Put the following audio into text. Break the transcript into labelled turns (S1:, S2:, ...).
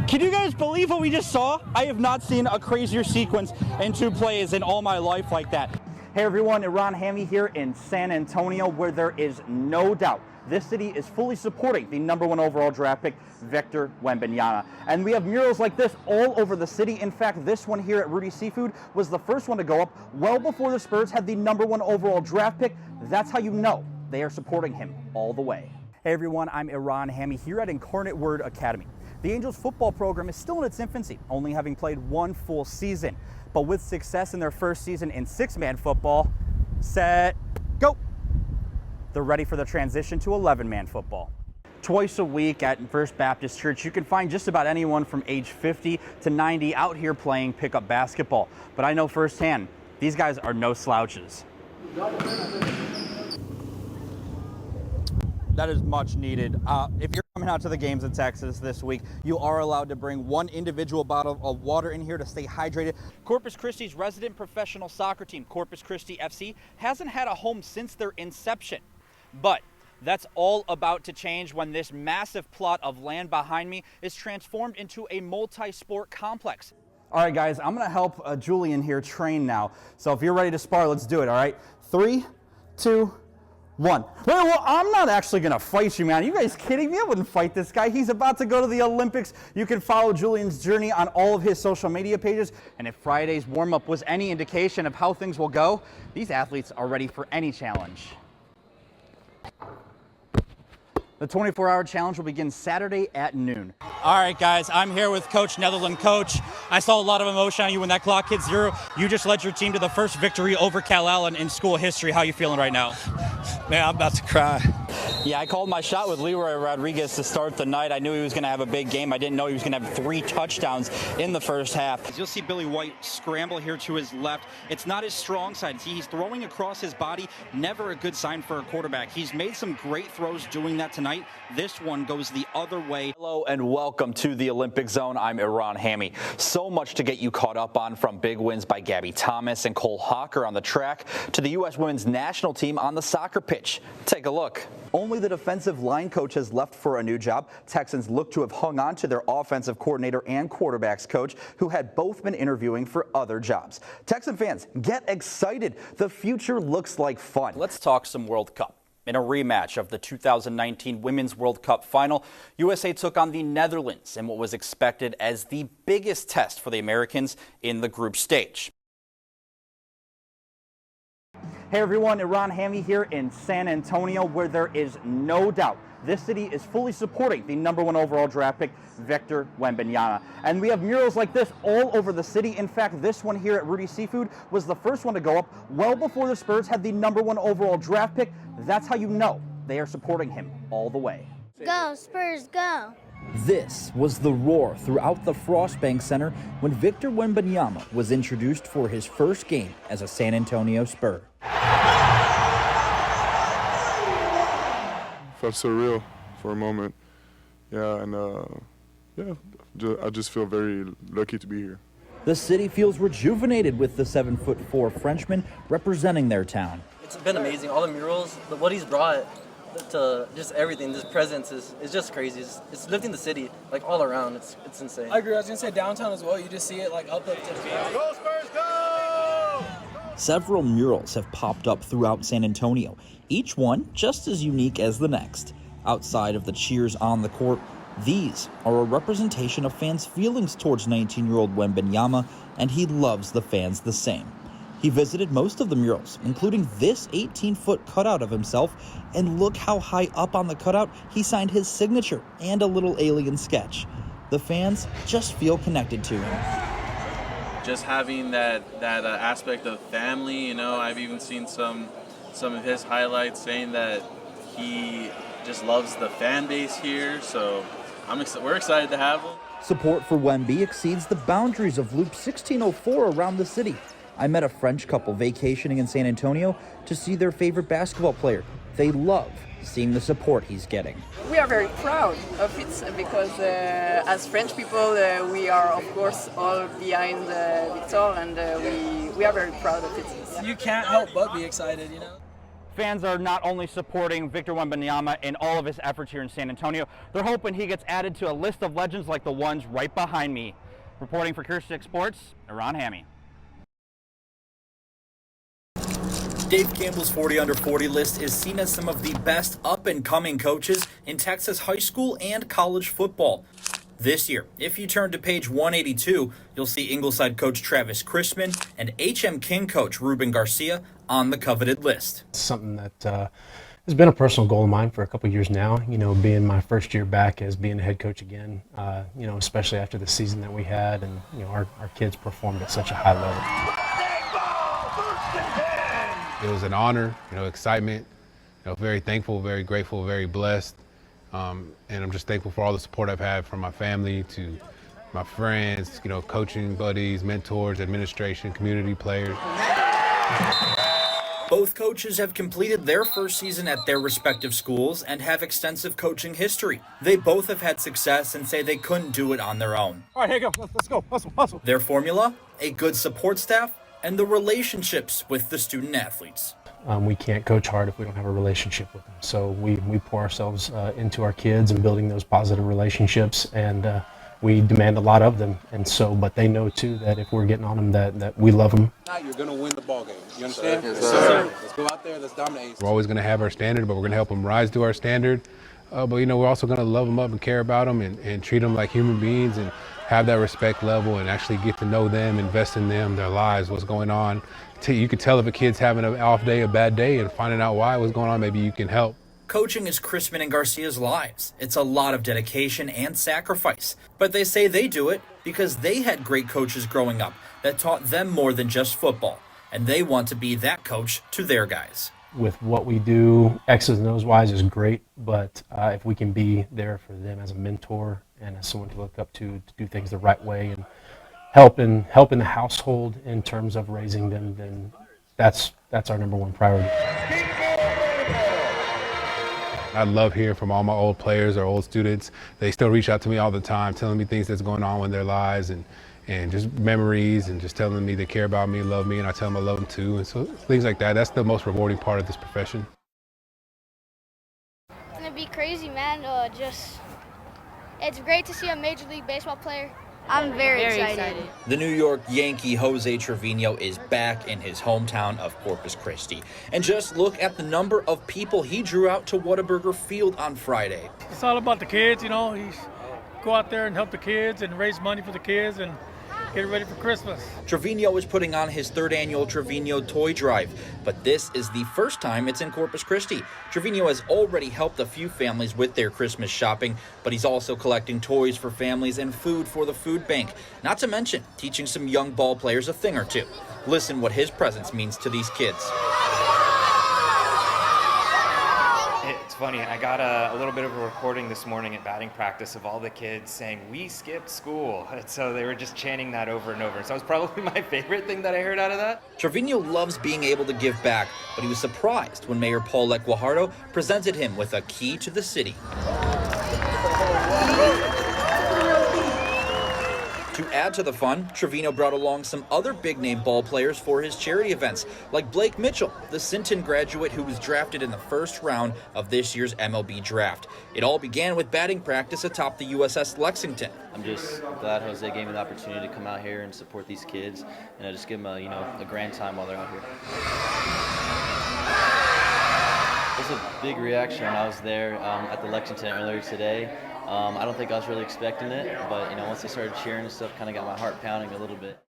S1: Can you guys believe what we just saw? I have not seen a crazier sequence in 2 plays in all my life like that. Hey everyone, Eran Hami here in San Antonio, where there is no doubt this city is fully supporting the #1 overall draft pick, Victor Wembanyama. And we have murals like this all over the city. In fact, this one here at Rudy Seafood was the first one to go up well before the Spurs had the #1 overall draft pick. That's how you know they are supporting him all the way. Hey everyone, I'm Eran Hami here at Incarnate Word Academy. The Angels football program is still in its infancy, only having played 1 full season. But with success in their first season in 6-man football, set, go! They're ready for the transition to 11-man football. Twice a week at First Baptist Church, you can find just about anyone from age 50 to 90 out here playing pickup basketball. But I know firsthand, these guys are no slouches. That is much needed. If you're coming out to the games in Texas this week, you are allowed to bring 1 individual bottle of water in here to stay hydrated. Corpus Christi's resident professional soccer team, Corpus Christi FC, hasn't had a home since their inception. But that's all about to change when this massive plot of land behind me is transformed into a multi-sport complex. All right, guys, I'm gonna help Julian here train now. So if you're ready to spar, let's do it, all right? 3, 2, 1. Well, I'm not actually gonna fight you, man. Are you guys kidding me? I wouldn't fight this guy. He's about to go to the Olympics. You can follow Julian's journey on all of his social media pages. And if Friday's warm-up was any indication of how things will go, these athletes are ready for any challenge. The 24-hour challenge will begin Saturday at noon. All right, guys, I'm here with Coach Netherland. Coach, I saw a lot of emotion on you when that clock hit 0. You just led your team to the first victory over Cal Allen in school history. How are you feeling right now?
S2: Man, I'm about to cry.
S1: Yeah, I called my shot with Leroy Rodriguez to start the night. I knew he was going to have a big game. I didn't know he was going to have 3 touchdowns in the first half. You'll see Billy White scramble here to his left. It's not his strong side. He's throwing across his body. Never a good sign for a quarterback. He's made some great throws doing that tonight. This one goes the other way.
S3: Hello and welcome to the Olympic Zone. I'm Eran Hami. So much to get you caught up on, from big wins by Gabby Thomas and Cole Hawker on the track to the U.S. women's national team on the soccer pitch. Take a look. Only the defensive line coach has left for a new job. Texans look to have hung on to their offensive coordinator and quarterbacks coach, who had both been interviewing for other jobs. Texan fans, get excited. The future looks like fun.
S1: Let's talk some World Cup. In a rematch of the 2019 Women's World Cup final, USA took on the Netherlands in what was expected as the biggest test for the Americans in the group stage. Hey everyone, Eran Hami here in San Antonio, where there is no doubt this city is fully supporting the #1 overall draft pick, Victor Wembanyama. And we have murals like this all over the city. In fact, this one here at Rudy Seafood was the first one to go up well before the Spurs had the #1 overall draft pick. That's how you know they are supporting him all the way.
S4: Go, Spurs, go!
S5: This was the roar throughout the Frostbank Center when Victor Wembanyama was introduced for his first game as a San Antonio Spur.
S6: Felt surreal for a moment. Yeah, and I just feel very lucky to be here.
S5: The city feels rejuvenated with the 7'4" Frenchman representing their town.
S7: It's been amazing. All the murals, what he's brought to just everything, this presence is just crazy. It's lifting the city like all around. It's insane.
S8: I agree. I was gonna say downtown as well. You just see it like uplifted.
S6: Go Spurs, go!
S5: Several murals have popped up throughout San Antonio, each one just as unique as the next. Outside of the cheers on the court, these are a representation of fans' feelings towards 19-year-old Wembanyama, and he loves the fans the same. He visited most of the murals, including this 18-foot cutout of himself, and look how high up on the cutout he signed his signature and a little alien sketch. The fans just feel connected to him.
S9: Just having that aspect of family, you know, I've even seen some of his highlights saying that he just loves the fan base here, so we're excited to have him.
S5: Support for Wemby exceeds the boundaries of Loop 1604 around the city. I met a French couple vacationing in San Antonio to see their favorite basketball player. They love seeing the support he's getting.
S10: We are very proud of it because as French people, we are of course all behind Victor, and we are very proud of it.
S8: You can't help but be excited, you know?
S1: fans are not only supporting Victor Wembanyama in all of his efforts here in San Antonio, they're hoping he gets added to a list of legends like the ones right behind me. Reporting for Kirstic Sports, Eran Hami.
S5: Dave Campbell's 40 under 40 list is seen as some of the best up-and-coming coaches in Texas high school and college football. This year, if you turn to page 182, you'll see Ingleside coach Travis Christman and HM King coach Ruben Garcia on the coveted list.
S11: It's something that has been a personal goal of mine for a couple of years now, being my first year back as being a head coach again, especially after the season that we had, and our kids performed at such a high level.
S12: It was an honor, excitement, very thankful, very grateful, very blessed. And I'm just thankful for all the support I've had from my family to my friends, coaching buddies, mentors, administration, community players.
S5: Both coaches have completed their first season at their respective schools and have extensive coaching history. They both have had success and say they couldn't do it on their own.
S13: All right, here you go. Let's go. Hustle.
S5: Their formula? A good support staff and the relationships with the student athletes.
S11: We can't coach hard if we don't have a relationship with them. So we pour ourselves into our kids and building those positive relationships, and we demand a lot of them. But they know too that if we're getting on them, that we love them.
S13: You're gonna win the ball game. You understand? Yes, sir. Let's go out there. Let's dominate.
S12: We're always going to have our standard, but we're going to help them rise to our standard. But we're also going to love them up and care about them and treat them like human beings and have that respect level and actually get to know them, invest in them, their lives, what's going on. You can tell if a kid's having an off day, a bad day, and finding out why, what's going on, maybe you can help.
S5: Coaching is Christman and Garcia's lives. It's a lot of dedication and sacrifice. But they say they do it because they had great coaches growing up that taught them more than just football. And they want to be that coach to their guys.
S11: With what we do, X's and O's wise is great, but if we can be there for them as a mentor and as someone to look up to do things the right way and help in the household in terms of raising them, then that's our number one priority.
S12: I love hearing from all my old players or old students. They still reach out to me all the time, telling me things that's going on in their lives and just memories and just telling me they care about me, love me, and I tell them I love them too. And so things like that, that's the most rewarding part of this profession.
S4: It's gonna be crazy, man. It's great to see a Major League Baseball player. I'm very excited.
S5: The New York Yankee Jose Trevino is back in his hometown of Corpus Christi. And just look at the number of people he drew out to Whataburger Field on Friday.
S14: It's all about the kids, He's go out there and help the kids and raise money for the kids and get ready for Christmas.
S5: Trevino is putting on his third annual Trevino Toy Drive, but this is the first time it's in Corpus Christi. Trevino has already helped a few families with their Christmas shopping, but he's also collecting toys for families and food for the food bank, not to mention teaching some young ball players a thing or two. Listen what his presence means to these kids.
S15: It's funny, I got a little bit of a recording this morning at batting practice of all the kids saying, "We skipped school." And so they were just chanting that over and over. So it was probably my favorite thing that I heard out of that.
S5: Trevino loves being able to give back, but he was surprised when Mayor Paul Guajardo presented him with a key to the city. To add to the fun, Trevino brought along some other big-name ball players for his charity events, like Blake Mitchell, the Sinton graduate who was drafted in the first round of this year's MLB draft. It all began with batting practice atop the USS Lexington.
S16: I'm just glad Jose gave me the opportunity to come out here and support these kids, and I just give them a grand time while they're out here. It was a big reaction when I was there at the Lexington earlier today. I don't think I was really expecting it, but once they started cheering and stuff, kind of got my heart pounding a little bit.